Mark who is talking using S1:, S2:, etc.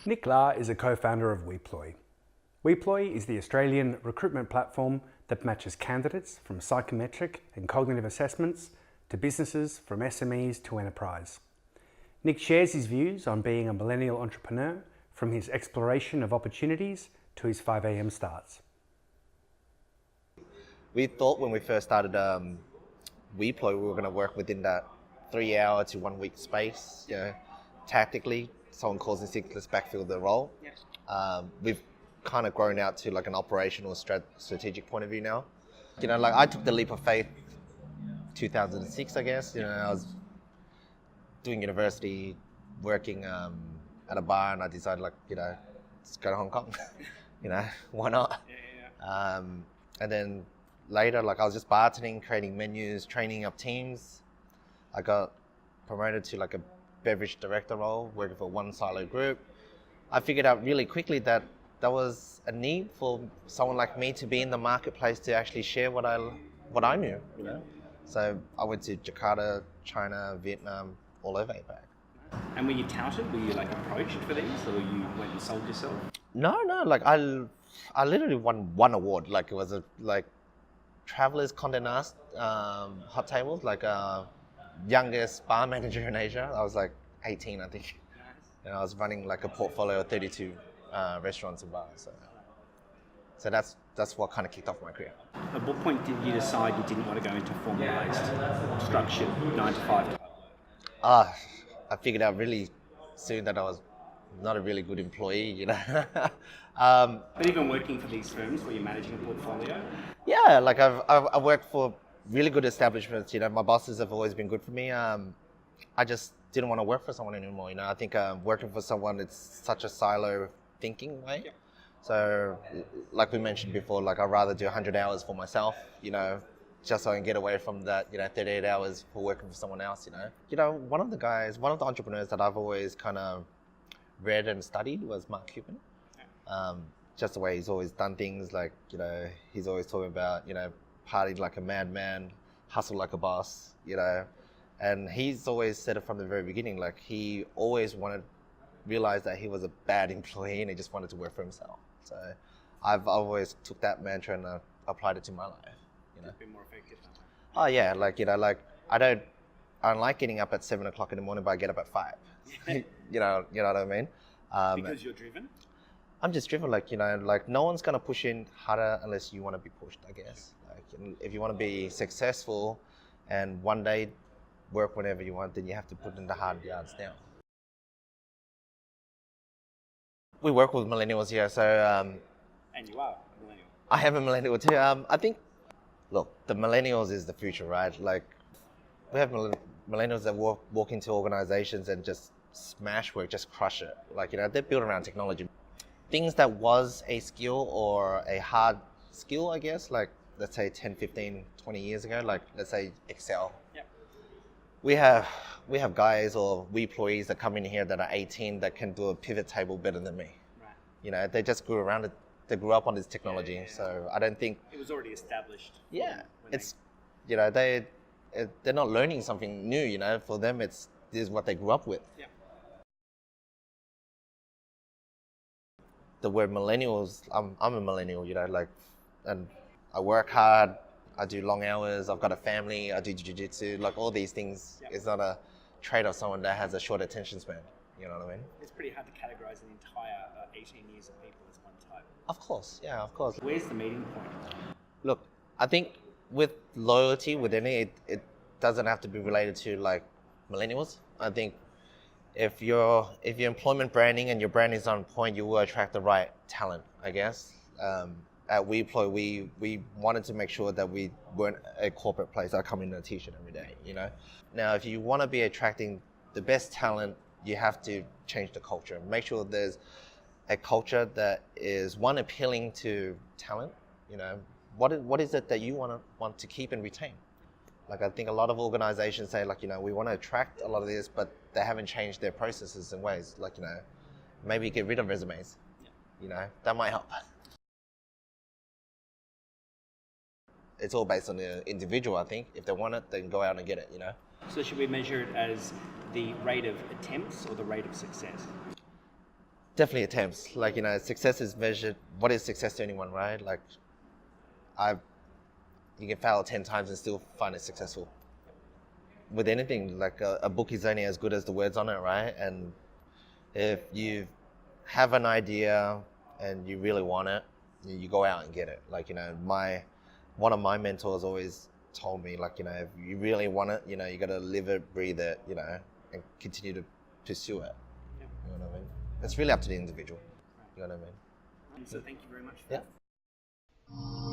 S1: Nick Lahr is a co-founder of WePloy. WePloy is the Australian recruitment platform that matches candidates from psychometric and cognitive assessments to businesses from SMEs to enterprise. Nick shares his views on being a millennial entrepreneur, from his exploration of opportunities to his 5 a.m. starts.
S2: We thought when we first started WePloy, we were going to work within that 3 hour to 1 week space. You know, tactically, someone calls in sick, let's backfill the role. We've kind of grown out to like an operational strategic point of view now. You know, like I took the leap of faith 2006, I guess. You know, I was doing university, working at a bar, and I decided, like, you know, let's go to Hong Kong. You know, why not? And then later, like I was just bartending, creating menus, training up teams. I got promoted to like a beverage director role, working for one silo group. I figured out really quickly that there was a need for someone like me to be in the marketplace to actually share what I knew. You know, so I went to Jakarta, China, Vietnam, all over APAC.
S3: And were you touted? Were you like approached for these, or you went and sold yourself?
S2: No. Like I literally won one award. Like it was a Travelers Condé Nast hot tables, like youngest bar manager in Asia. I was like 18, I think. And I was running like a portfolio of 32 restaurants and bars. So that's what kind of kicked off my career.
S3: At what point did you decide you didn't want to go into formalised, structured 9 to 5 type work?
S2: I figured out really soon that I was not a really good employee, you know.
S3: But even working for these firms where you're managing a portfolio?
S2: Yeah, like I've worked for really good establishments. You know, my bosses have always been good for me. I just didn't want to work for someone anymore. You know, I think working for someone, it's such a silo thinking way. Yeah. So, like we mentioned before, like I'd rather do 100 hours for myself. You know, just so I can get away from that, you know, 38 hours for working for someone else, you know. One of the entrepreneurs that I've always kind of read and studied was Mark Cuban. Just the way he's always done things, like, you know, he's always talking about, you know, party like a madman, hustle like a boss, you know. And he's always said it from the very beginning, like he always realized that he was a bad employee and he just wanted to work for himself. So I've always took that mantra and applied it to my life. You know?
S3: It's been more effective now.
S2: Oh yeah, like, you know, like I don't like getting up at 7 o'clock in the morning, but I get up at 5. you know what I mean?
S3: Because you're driven?
S2: I'm just driven, like, you know, like no one's gonna push in harder unless you want to be pushed, I guess. Like if you want to be successful and one day work whenever you want, then you have to put in the hard yards now. We work with millennials here, so
S3: And you are a millennial.
S2: I am a millennial too. I think, look, the millennials is the future, right? Like, we have millennials that walk into organizations and just smash work, just crush it. Like, you know, they're built around technology. Things that was a skill or a hard skill, I guess, like, let's say 10, 15, 20 years ago, like, let's say Excel.
S3: Yep.
S2: We have guys or employees that come in here that are 18 that can do a pivot table better than me.
S3: Right.
S2: You know, they just grew around it. They grew up on this technology,
S3: Yeah.
S2: so I don't think.
S3: It was already established.
S2: Yeah, it's, you know, they're not learning something new. You know, for them, this is what they grew up with.
S3: Yeah.
S2: The word millennials, I'm a millennial. You know, like, and I work hard. I do long hours. I've got a family. I do jiu-jitsu. Like all these things, It's not a trait of someone that has a short attention span. You know what I mean?
S3: It's pretty hard to categorise an entire 18 years of people as one type.
S2: Of course, yeah, of course.
S3: Where's the meeting point?
S2: Look, I think with loyalty within it doesn't have to be related to like millennials. I think if your employment branding and your branding is on point, you will attract the right talent, I guess. At WePloy, we wanted to make sure that we weren't a corporate place. I come in a t-shirt every day, you know. Now, if you want to be attracting the best talent, you have to change the culture. Make sure there's a culture that is, one, appealing to talent. You know, what is it that you want to keep and retain? Like, I think a lot of organizations say, like, you know, we want to attract a lot of this, but they haven't changed their processes and ways. Like, you know, maybe get rid of resumes.
S3: Yeah.
S2: You know, that might help. It's all based on the individual, I think. If they want it, then go out and get it, you know?
S3: So should we measure it as the rate of attempts or the rate of success?
S2: definitely attempts. Like, success is measured. What is success to anyone, right? Like, you can fail 10 times and still find it successful. With anything, like a book is only as good as the words on it, right? And if you have an idea and you really want it, you go out and get it. Like, one of my mentors always told me, like, if you really want it, you got to live it, breathe it, and continue to pursue it.
S3: Yeah.
S2: You know what I mean? It's really up to the individual. You know what I mean?
S3: So thank you very much for
S2: Yeah.
S3: that.